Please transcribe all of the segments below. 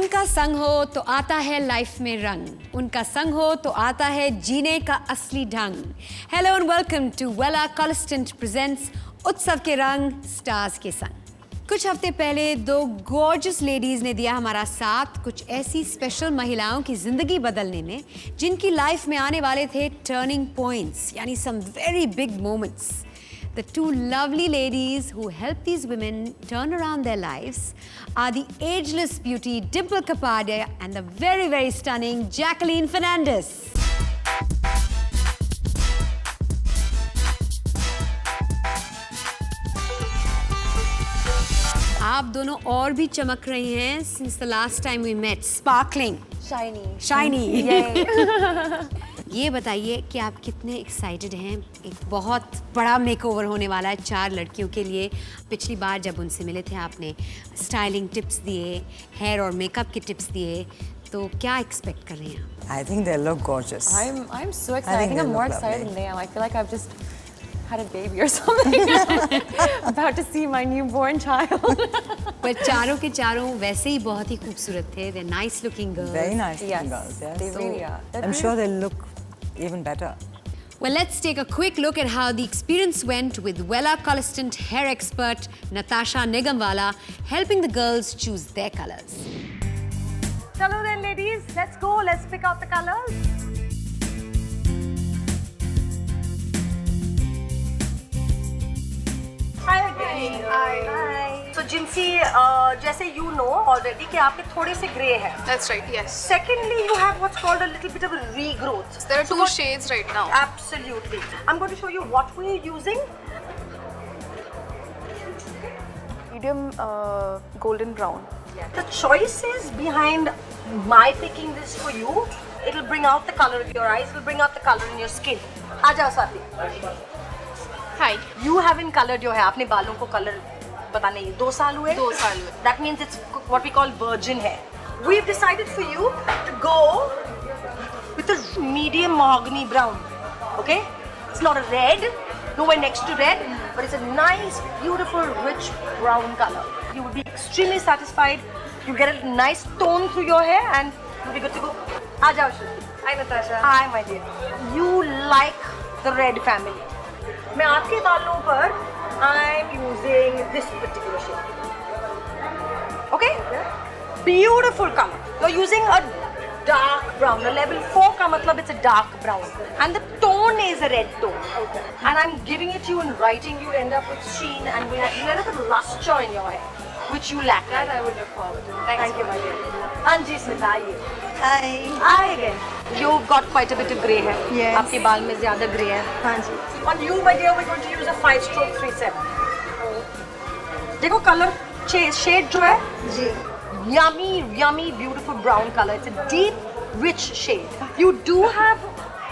उनका संग हो तो आता है लाइफ में रंग, उनका संग हो तो आता है जीने का असली ढंग। हेलो एंड वेलकम टू वेला कॉलिस्टेंट प्रेजेंट्स उत्सव के रंग स्टार्स के संग। कुछ हफ्ते पहले दो गॉर्जियस लेडीज ने दिया हमारा साथ कुछ ऐसी स्पेशल महिलाओं की जिंदगी बदलने में जिनकी लाइफ में आने वाले थे टर्निंग पॉइंट्स, यानी some very big moments. The two lovely ladies who helped these women turn around their lives are the ageless beauty Dimple Kapadia and the very, very stunning Jacqueline Fernandez. आप दोनों और भी चमक रही हैं since the last time we met, sparkling, shiny. ये बताइए कि आप कितने एक्साइटेड हैं। एक बहुत बड़ा मेकओवर होने वाला है 4 लड़कियों के लिए। पिछली बार जब उनसे मिले थे आपने स्टाइलिंग टिप्स दिए, हेयर और मेकअप के टिप्स दिए, तो क्या एक्सपेक्ट कर रही हैं आप? I think they look gorgeous. I'm so excited. I think I'm more excited than they am. I feel like I've just had a baby or something. About to see my newborn child. पर चारों के चारों वैसे ही बहुत ही खूबसूरत थे। They're nice looking girls. Very nice looking Yes, girls, yes. they really are. I'm sure they'll look even better. Well, let's take a quick look at how the experience went with Wella Colorstant hair expert Natasha Nigamwala helping the girls choose their colors. Hello then, ladies. Let's go. Let's pick out the colors. Hi again. Hi. So, Jinsi, जैसे you know already कि आपके थोड़े से grey हैं. That's right, yes. Secondly, you have what's called a little bit of a regrowth. There are two shades right now. Absolutely. I'm going to show you what we're using. Medium golden brown. The choices behind my picking this for you, it'll bring out the color of your eyes, it'll bring out the color in your skin. Aja Swati. Hi. You haven't colored your hair. आपने बालों को color पता नहीं 2 साल हुए? 2 साल हुए. That means it's what we call virgin hair. We've decided for you to go with a medium mahogany brown. Okay? It's not a red, nowhere next to red, but it's a nice, beautiful, rich brown color. You will be extremely satisfied. You get a nice tone through your hair and you'll be good to go. Aajao Shruti. Hi Natasha. Hi my dear. You like the red family. मैं आपके बालों पर I'm using this particular shade. Okay? Beautiful color. You're using a dark brown. A level 4 का मतलब it's a dark brown. And the tone is a red tone. Okay. And I'm giving it to you and writing you end up with sheen and you end up with luster in your hair, which you lack. That I would look forward to. Thank you, my dear. Anji Smita, आइए. Hi. Hi again. You've got quite a bit of grey hair. Yes. आपके बाल में ज़्यादा grey है. हाँ जी. On you, my dear, we're going to use a 5-stroke 3-7. देखो color shade जो है. जी. Yummy, beautiful brown color. It's a deep, rich shade. You do have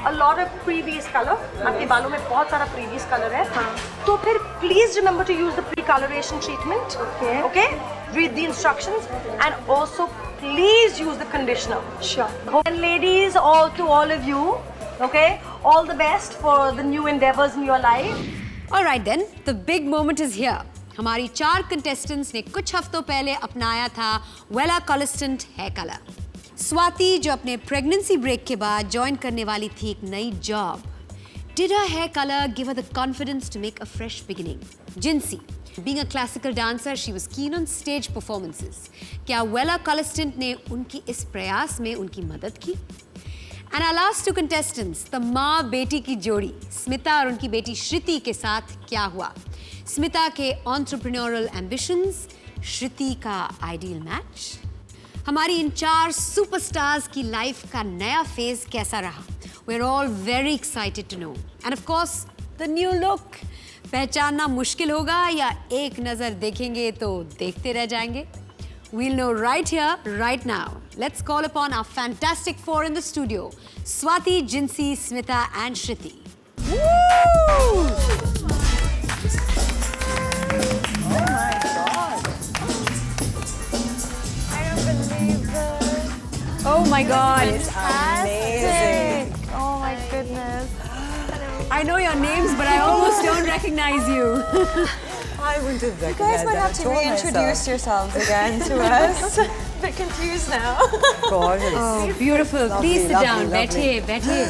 a lot of previous color. आपके बालों में बहुत सारा previous color है. हाँ. तो फिर please remember to use the pre-coloration treatment. Okay. Okay. Read the instructions and also please use the conditioner. Sure. And ladies, all of you, okay, all the best for the new endeavors in your life. All right then, the big moment is here. हमारी 4 contestants ने कुछ हफ्तों पहले अपनाया था Wella Colorstant hair color. Swati जो अपने pregnancy break के बाद join करने वाली थी एक नई job. Did her hair color give her the confidence to make a fresh beginning? Jinsi, being a classical dancer, she was keen on stage performances. क्या Wella Colorstant ने उनकी इस प्रयास में उनकी मदद की? And our last 2 contestants, the माँ बेटी की जोड़ी, स्मिता और उनकी बेटी श्रुति के साथ क्या हुआ? स्मिता के entrepreneurial ambitions, श्रुति का ideal match? हमारी इन 4 सुपरस्टार्स की लाइफ का नया फेज कैसा रहा? We're all very excited to know. And of course, the new look. पहचानना मुश्किल होगा या एक नजर देखेंगे तो देखते रह जाएंगे? We'll know right here, right now. Let's call upon our fantastic 4 in the studio. Swati, Jinsi, Smita and Shruti. Woo! Oh my God. It's amazing. Oh my goodness. I know your names, but I almost don't recognize you. I wouldn't have You recognized guys might that have to at all reintroduce myself. yourselves again to us. bit confused now. Gorgeous. Oh, beautiful. Lovely, Please sit lovely, down. lovely. बैठिए, बैठिए.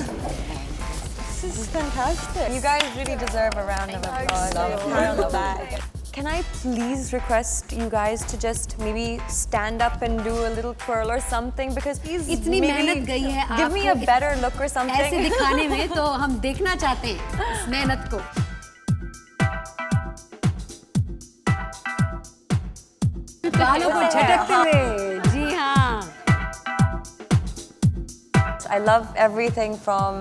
This is fantastic. You guys really deserve a round of applause. Pat on the back. Can I please request you guys to just maybe stand up and do a little twirl or something? Because इतनी मेहनत गई है give me a आपको better look or ऐसे something. दिखाने में, तो हम देखना चाहते हैं इस मेहनत को. बालों को झटकते हुए. जी हाँ. I love everything from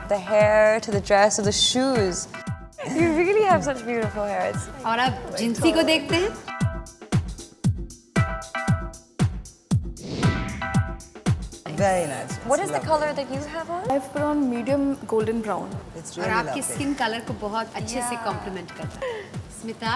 the hair to the dress to the shoes. You really have such beautiful hair. It's और अब जिंसी को देखते हैं. Very nice. what is the color that you have on? I've put on medium golden brown. It's और really आपकी lovely. Skin colour को बहुत अच्छे से कॉम्प्लीमेंट करता है. स्मिता,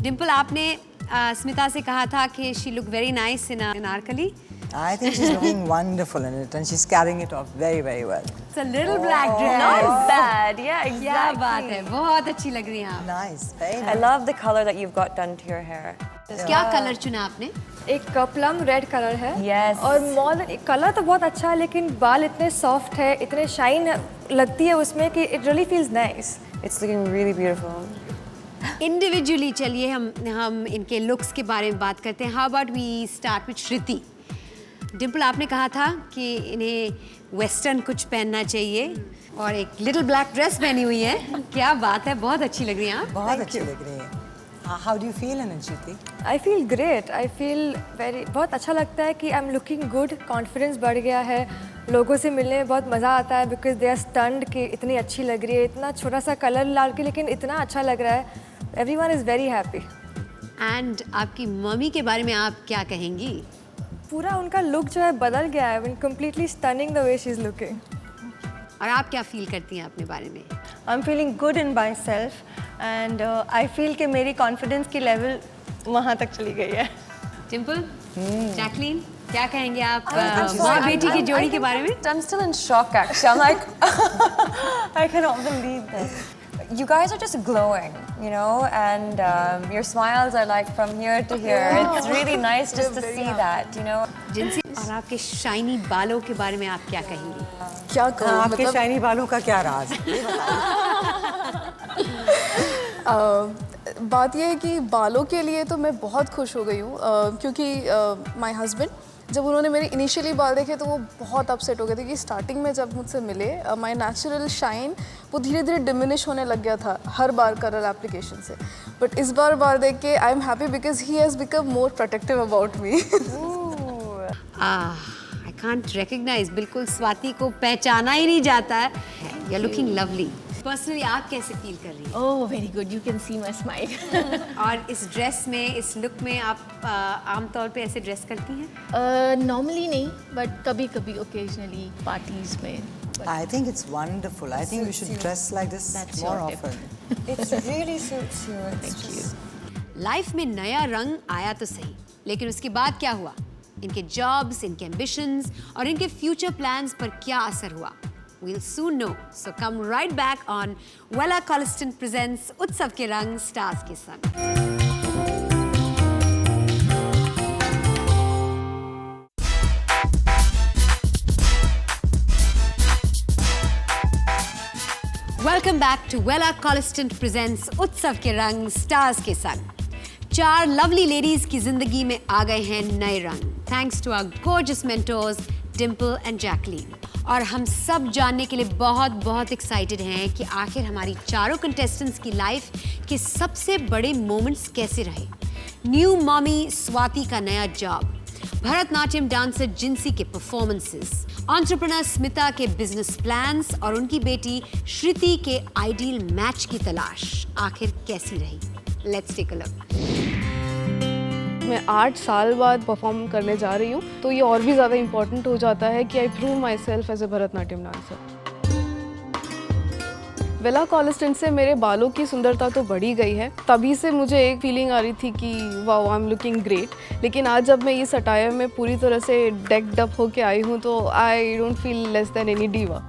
डिम्पल, आपने स्मिता से कहा था कि she look very nice in Anarkali. I think she's looking wonderful in it, and she's carrying it off very, very well. It's a little black dress. Not bad. Yeah, exactly. क्या बात है, बहुत अच्छी लग रही हैं आप. Nice, very I nice. love the color that you've got done to your hair. क्या कलर चुना आपने? एक प्लम रेड कलर है. Yes. और मॉल कलर तो बहुत अच्छा है, लेकिन बाल इतने सॉफ्ट है, इतने शाइन लगती है उसमें कि it really feels nice. It's looking really beautiful. Individually चलिए हम इनके लुक्स के बारे में बात करते हैं. How about we start with Shruti. Dimple, आपने कहा था कि इन्हें वेस्टर्न कुछ पहनना चाहिए और एक लिटिल ब्लैक ड्रेस पहनी हुई है. क्या बात है, बहुत अच्छी लग रही हैं आप. बहुत अच्छी लग रही है. How do you feel in it, Shruti? I feel great. I feel बहुत अच्छा लगता है कि I am looking good. Confidence बढ़ गया है. लोगों से मिलने में बहुत मज़ा आता है बिकॉज दे आर स्टन्ड कि इतनी अच्छी लग रही है. इतना छोटा सा कलर डाल के लेकिन इतना अच्छा लग रहा है. Everyone is very happy. And आपकी मम्मी के बारे में आप क्या कहेंगी? पूरा उनका लुक जो है बदल गया है. Completely stunning the way she is looking. और आप क्या फील करती हैं अपने बारे में? I'm feeling good in myself and I feel कि मेरी confidence की level वहाँ तक चली गई है. डिम्पल, जैकलीन, क्या कहेंगे आप माँ बेटी की जोड़ी के बारे में? I'm still in shock actually. I'm like, I cannot believe this. You guys are just glowing, you know, and your smiles are like from here to here. It's really nice just to see that, you know. जिनसी, और आपके shiny बालों के बारे में आप क्या कहेंगी? क्या कहूँ, आपके शाइनी बालों का क्या राज है? बात यह है कि बालों के लिए तो मैं बहुत खुश हो गई हूँ क्योंकि माय हस्बैंड जब उन्होंने मेरे इनिशियली बाल देखे तो वो बहुत अपसेट हो गए थे कि स्टार्टिंग में जब मुझसे मिले माय नेचुरल शाइन वो धीरे धीरे डिमिनिश होने लग गया था हर बार कलर एप्लीकेशन से. बट इस बार बाल देख के I am happy because he has become more protective about me. I can't recognise, बिल्कुल स्वाति को पहचाना ही नहीं जाता है. You are looking lovely. Personally आप कैसे फील कर रही हैं? Oh, very good. You can see my smile. और इस ड्रेस में, इस लुक में आप आमतौर पे ऐसे ड्रेस करती हैं? Normally नहीं, but कभी-कभी occasionally parties में. I think it's wonderful. I think you should dress like this That's more your tip. often. It really suits you. Thank you. Life में नया रंग आया तो सही, लेकिन उसके बाद क्या हुआ? इनके जॉब्स, इनके एम्बिशंस और इनके फ्यूचर प्लान्स पर क्या असर हुआ? We'll soon know. So come right back on Wella Colliston presents उत्सव के रंग स्टार्स के संग. Welcome back to Wella Colliston presents उत्सव के रंग स्टार्स के संग. 4 लवली लेडीज की जिंदगी में आ गए हैं नए रंग, thanks to our gorgeous mentors Dimple and Jacqueline. और हम सब जानने के लिए बहुत बहुत एक्साइटेड हैं कि आखिर हमारी चारों कंटेस्टेंट्स की लाइफ के सबसे बड़े मोमेंट्स कैसे रहे. न्यू मॉमी स्वाति का नया जॉब, भरतनाट्यम डांसर जिंसी के परफॉर्मेंसेस, एंटरप्रेन्योर स्मिता के बिजनेस प्लान्स और उनकी बेटी श्रुति के आइडियल मैच की तलाश आखिर कैसी रही. Let's take a look. मैं 8 साल बाद परफॉर्म करने जा रही हूँ तो ये और भी ज़्यादा इम्पोर्टेंट हो जाता है कि I prove myself as a Bharatanatyam dancer. Wella Koleston से मेरे बालों की सुंदरता तो बढ़ी गई है. तभी से मुझे एक फीलिंग आ रही थी कि wow I am looking great. लेकिन आज जब मैं इस अटायर में पूरी तरह से डेक्ड अप होके आई हूँ तो I don't feel less than any diva.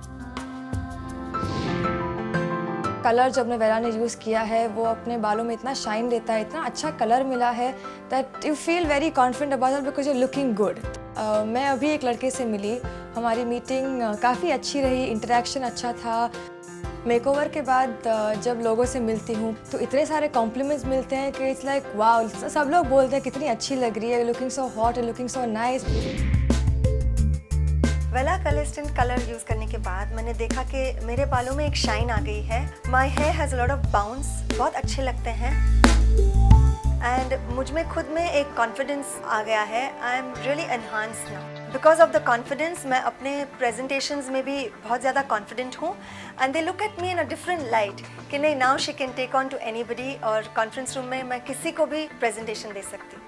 Colour जो अपने वेला ने यूज़ किया है वो अपने बालों में इतना शाइन देता है, इतना अच्छा कलर मिला है that you feel very confident about it because you looking good. मैं अभी एक लड़के से मिली, हमारी मीटिंग काफ़ी अच्छी रही, इंटरेक्शन अच्छा था। मेकओवर के बाद जब लोगों से मिलती हूँ तो इतने सारे कॉम्प्लीमेंट्स मिलते हैं कि इट्स लाइक वाओ, सब लोग बोलते हैं कितनी अच्छी लग रही है, looking so hot and looking so nice. वेला कलिस्टेंट कलर यूज़ करने के बाद मैंने देखा कि मेरे बालों में एक शाइन आ गई है। My hair has lot of bounce, बहुत अच्छे लगते हैं एंड मुझ में खुद में एक कॉन्फिडेंस आ गया है। I am really enhanced now because of the confidence. मैं अपने प्रेजेंटेशंस में भी बहुत ज़्यादा कॉन्फिडेंट हूँ and they look at me in a different light कि नहीं, now she can take on to anybody और कॉन्फ्रेंस रूम में मैं किसी को भी प्रेजेंटेशन दे सकती हूँ।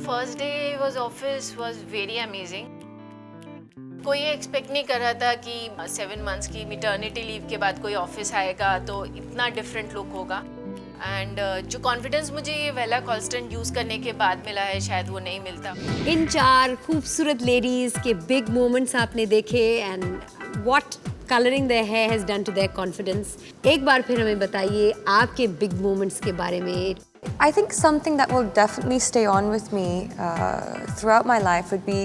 First day was office was very amazing. कोई एक्सपेक्ट नहीं कर रहा था कि 7 months की मिटर्निटी लीव के बाद कोई ऑफिस आएगा तो इतना डिफरेंट लुक होगा। एंड जो कॉन्फिडेंस मुझे ये वेला कॉलिस्टेंट यूज़ करने के बाद मिला है शायद वो नहीं मिलता। इन 4 खूबसूरत लेडीज के बिग मोमेंट्स आपने देखे and what colouring their hair has done to their confidence. एक बार फिर हमें बताइए आपके बिग मोमेंट्स के बारे में। I think something that will definitely stay on with me throughout my life would be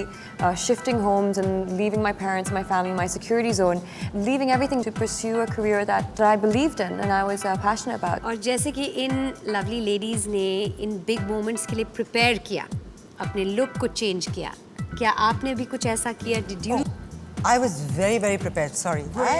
shifting homes and leaving my parents, my family, my security zone, leaving everything to pursue a career that I believed in and I was passionate about. और जैसे कि इन lovely ladies ने in big moments के लिए prepare किया, अपने look को change किया, क्या आपने भी कुछ ऐसा किया? Did you? I was very, very prepared. Sorry. I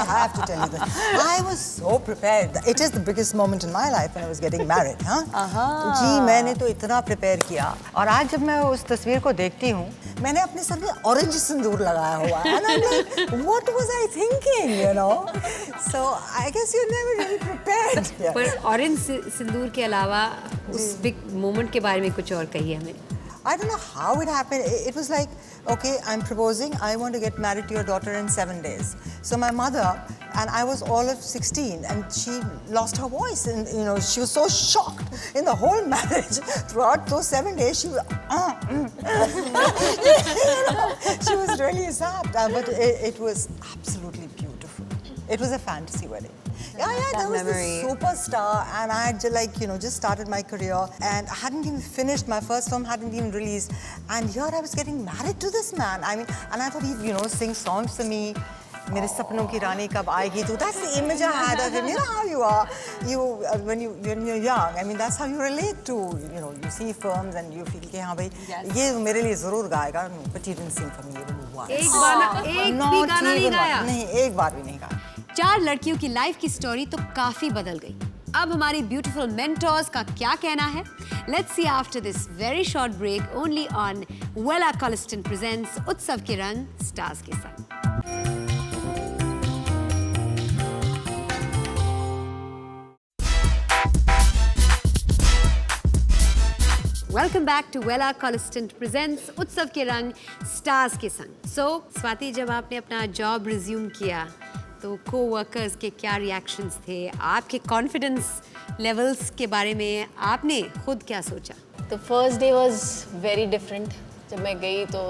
have to tell you this. I was so prepared. It is the biggest moment in my life when I was getting married. जी, मैंने तो इतना prepare किया और आज जब मैं उस तस्वीर को देखती हूँ, मैंने अपने सर में ऑरेंज सिंदूर लगाया हुआ है। And I'm like, what was I thinking? You know? So I guess you're never really prepared. पर ऑरेंज सिंदूर के अलावा उस बिग मोमेंट के बारे में कुछ और कहिए हमें। I don't know how it happened. It was like, okay, I'm proposing. I want to get married to your daughter in 7 days. So my mother, and I was all of 16, and she lost her voice, and you know she was so shocked in the whole marriage. Throughout those 7 days, she was, she was really sad. But it was absolutely beautiful. It was a fantasy wedding. Yeah, there was this superstar, and I had just started my career, and I hadn't even finished. My first film hadn't even released, and here I was getting married to this man. I mean, and I thought he'd sing songs to me. मेरे सपनों की रानी कब आएगी तू? That's the image I had of him. You know how you are. When you're young. I mean, that's how you relate to. You see films and you feel कि हाँ भाई ये मेरे लिए ज़रूर गाएगा. But he didn't sing for me even once. एक भी गाना नहीं गाया? नहीं, एक बार भी नहीं गाया। 4 लड़कियों की लाइफ की स्टोरी तो काफी बदल गई। अब हमारी ब्यूटीफुल मेंटोर्स का क्या कहना है? Let's see after this very short break only on Wella Koleston presents उत्सव के रंग स्टार्स के संग। वेलकम बैक टू वेला कॉलिस्टेंट प्रेजेंट्स उत्सव के रंग स्टार्स के संग। सो स्वाति, जब आपने अपना जॉब रिज्यूम किया तो को-वर्कर्स के क्या रिएक्शंस थे? आपके कॉन्फिडेंस लेवल्स के बारे में आपने खुद क्या सोचा? The first day was very different. जब मैं गई तो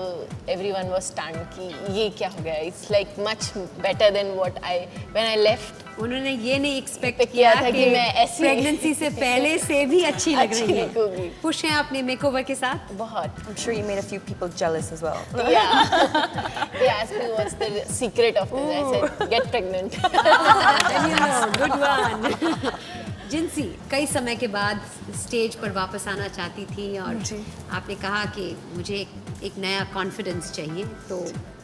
everyone was stunned कि ये क्या हो गया? It's like much better than what when I left. उन्होंने ये नहीं एक्सपेक्ट किया था कि मैं ऐसी प्रेगनेंसी से पहले से भी अच्छी लग रही है। खुश हैं अपने मेकओवर के साथ? बहुत। I'm sure you made a few people jealous as well. Yeah. They asked me what's the secret of this. I said get pregnant. Good one. जिनसी कई समय के बाद स्टेज पर वापस आना चाहती थी और आपने कहा कि मुझे एक नया कॉन्फिडेंस चाहिए, तो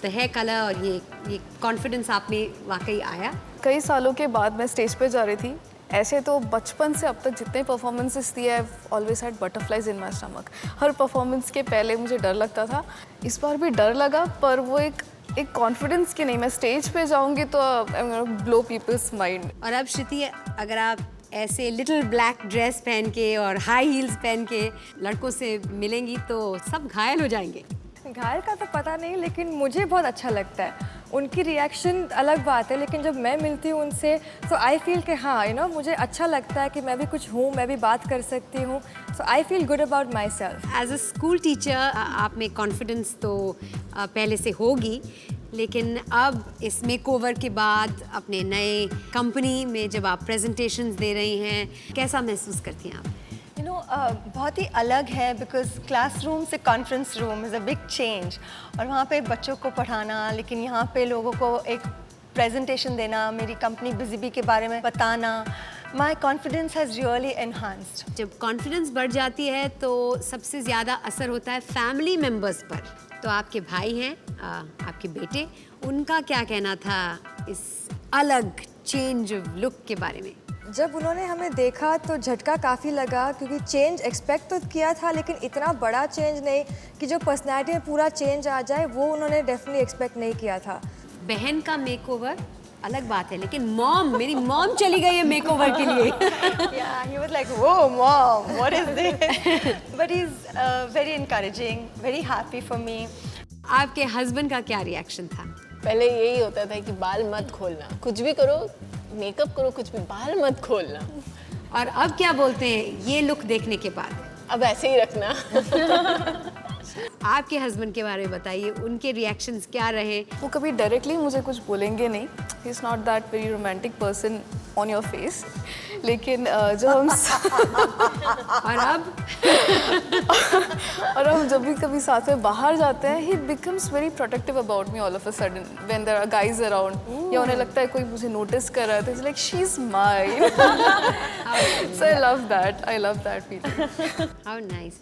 द हेयर कलर और ये कॉन्फिडेंस आप में वाकई आया? कई सालों के बाद मैं स्टेज पे जा रही थी। ऐसे तो बचपन से अब तक जितने परफॉर्मेंसेस दिए I always had butterflies in my stomach. Her performance के पहले मुझे डर लगता था, इस बार भी डर लगा, पर वो एक कॉन्फिडेंस कि नहीं मैं स्टेज पे जाऊंगी तो I am gonna blow people's mind. और अब श्रुति, अगर आप ऐसे लिटिल ब्लैक ड्रेस पहन के और हाई हील्स पहन के लड़कों से मिलेंगी तो सब घायल हो जाएंगे। घायल का तो पता नहीं, लेकिन मुझे बहुत अच्छा लगता है। उनकी रिएक्शन अलग बात है, लेकिन जब मैं मिलती हूँ उनसे तो आई फील कि हाँ मुझे अच्छा लगता है कि मैं भी कुछ हूँ, मैं भी बात कर सकती हूँ। So I feel good about myself. As a school teacher आप में कॉन्फिडेंस तो पहले से होगी, लेकिन अब इस मेकओवर के बाद अपने नए कंपनी में जब आप प्रेजेंटेशंस दे रही हैं, कैसा महसूस करती हैं आप? यू नो बहुत ही अलग है बिकॉज क्लासरूम से conference room is a big change, और वहाँ पे बच्चों को पढ़ाना, लेकिन यहाँ पे लोगों को एक प्रेजेंटेशन देना, मेरी कंपनी बिजीबी के बारे में बताना, my confidence has really enhanced. जब कॉन्फिडेंस बढ़ जाती है तो सबसे ज़्यादा असर होता है फैमिली मेम्बर्स पर। तो आपके भाई हैं, आपके बेटे, उनका क्या कहना था इस अलग चेंज ऑफ लुक के बारे में? जब उन्होंने हमें देखा तो झटका काफ़ी लगा, क्योंकि चेंज एक्सपेक्ट तो किया था लेकिन इतना बड़ा चेंज नहीं कि जो पर्सनैलिटी में पूरा चेंज आ जाए, वो उन्होंने डेफिनेटली एक्सपेक्ट नहीं किया था। बहन का मेकओवर अलग बात है, लेकिन मेरी मॉम चली गई है मेकओवर के लिए। Yeah, he was like, whoa, mom, what is this? But he's very encouraging, very happy for me. आपके हस्बैंड का क्या रिएक्शन था? पहले यही होता था कि बाल मत खोलना, कुछ भी करो, मेकअप करो, कुछ भी, बाल मत खोलना। और अब क्या बोलते हैं ये लुक देखने के बाद? अब ऐसे ही रखना। आपके हस्बैंड के बारे में बताइए, उनके रिएक्शंस क्या रहे? वो कभी डायरेक्टली मुझे कुछ बोलेंगे नहीं, he is not that very romantic person on your face, लेकिन जब हम और हम जब भी कभी साथ में बाहर जाते हैं, he becomes very protective about me all of a sudden when there are guys around, या उन्हें लगता है कोई मुझे नोटिस कर रहा है, तो it's like she is mine. So I love that feeling. How nice.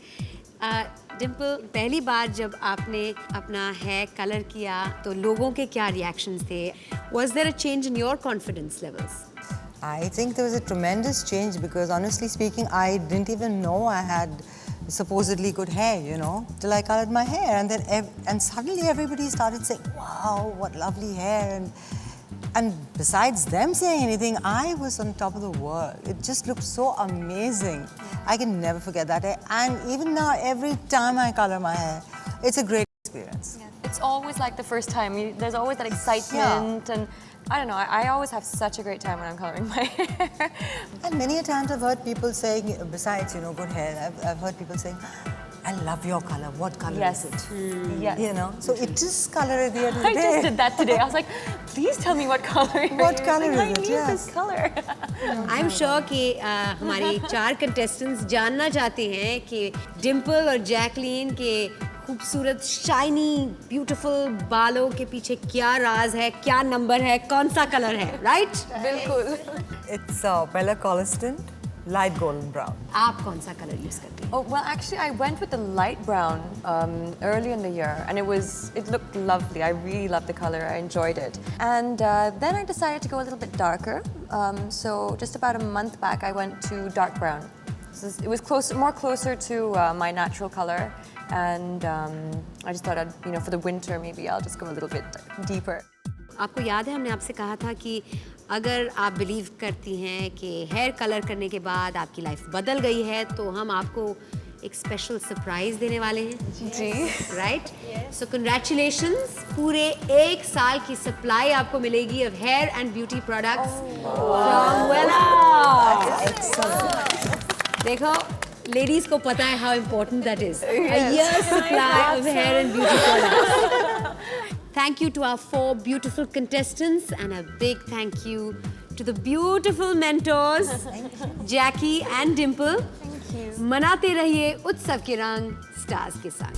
Dimple, पहली बार जब आपने अपना हेयर कलर किया तो लोगों के क्या रिएक्शंस थे? Was there a change in your confidence levels? I think there was a tremendous change because honestly speaking, I didn't even know I had supposedly good hair, you know, till I colored my hair, and then suddenly everybody started saying, "Wow, what lovely hair!" And besides them saying anything, I was on top of the world. It just looked so amazing. I can never forget that. And even now, every time I color my hair, it's a great experience. It's always like the first time. There's always that excitement, and I don't know. I always have such a great time when I'm coloring my hair. And many a times I've heard people saying, besides, you know, good hair, I've heard people saying, I love your color. What color Yes. is it? Yes. You know, so it is color at the end of the I day. just did that today. I was like, please tell me what color. What color I is it? need Yes. this color. I am sure कि हमारे 4 contestants जानना चाहते हैं कि डिम्पल और Jacqueline के खूबसूरत shiny beautiful बालों के पीछे क्या राज है, क्या नंबर है, कौन सा कलर है, राइट? बिल्कुल। It's Bella Colliston, light golden brown. आप कौन सा कलर यूज करते हैं? Oh, well, actually, I went with the light brown early in the year, and it looked lovely. I really loved the color. I enjoyed it. And then I decided to go a little bit darker. So just about a month back, I went to dark brown. So it was more closer to my natural color. And I just thought, for the winter, maybe I'll just go a little bit deeper. आपको याद है हमने आपसे कहा था कि अगर आप बिलीव करती हैं कि हेयर कलर करने के बाद आपकी लाइफ बदल गई है तो हम आपको एक स्पेशल सरप्राइज देने वाले हैं। जी। राइट? सो कंग्रेचुलेशंस, पूरे 1 साल की सप्लाई आपको मिलेगी of hair and beauty products from Wella. देखो, लेडीज को पता है how important that is. A year's supply of hair and beauty products. Thank you to our 4 beautiful contestants and a big thank you to the beautiful mentors, Jackie and Dimple. Thank you. मनाते रहिए उत्सव के रंग stars के साथ।